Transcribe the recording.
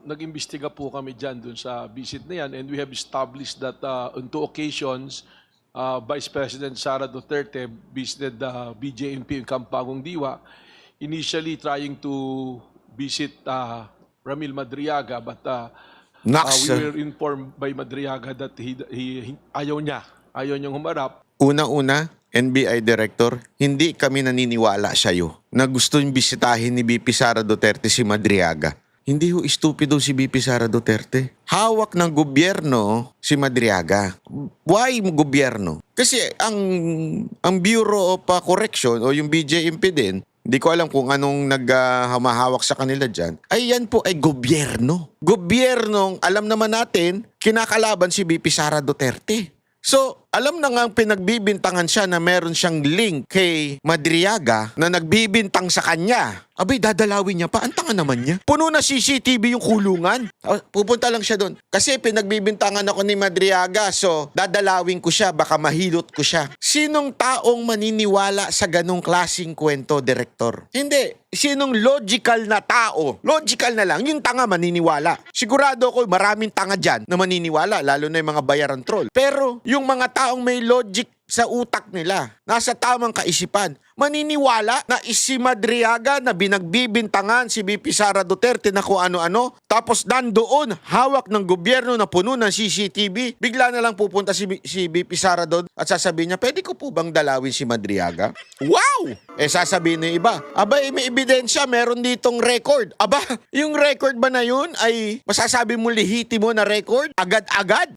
nag-imbestiga po kami dyan dun sa visit na yan, and we have established that on 2 occasions, Vice President Sara Duterte visited the BJMP in Campagong Diwa, initially trying to visit Ramil Madriaga, but we were informed by Madriaga that ayaw niyang humarap. Una-una, NBI Director, hindi kami naniniwala sa'yo na gusto yung bisitahin ni BP Sara Duterte si Madriaga. Hindi ho stupido si BP Sara Duterte. Hawak ng gobyerno si Madriaga. Why gobyerno? Kasi ang Bureau of Correction o yung BJMP din, hindi ko alam kung anong naghamahawak sa kanila dyan, ay yan po ay gobyerno. Gobyernong, alam naman natin, kinakalaban si BP Sara Duterte. So, alam na nga pinagbibintangan siya na meron siyang link kay Madriaga na nagbibintang sa kanya. Abay, dadalawin niya pa. Ang tanga naman niya. Puno na CCTV yung kulungan. Pupunta lang siya doon. Kasi pinagbibintangan ako ni Madriaga, so dadalawin ko siya, baka mahilot ko siya. Sinong taong maniniwala sa ganong klaseng kwento, Direktor? Hindi. Sinong logical na tao? Logical na lang. Yung tanga maniniwala. Sigurado ko maraming tanga dyan na maniniwala, lalo na yung mga bayaran troll. Pero yung mga taong may logic sa utak nila, nasa tamang kaisipan, maniniwala na si Madriaga na binagbibintangan si BP Sara Duterte na kung ano-ano, tapos nandoon, hawak ng gobyerno na puno ng CCTV, bigla na lang pupunta si BP Sara doon at sasabihin niya, pwede ko po bang dalawin si Madriaga? Wow! Sasabihin ng iba, aba, may ebidensya, meron ditong record. Aba, yung record ba na yun ay masasabi mo lehitimo na record? Agad-agad?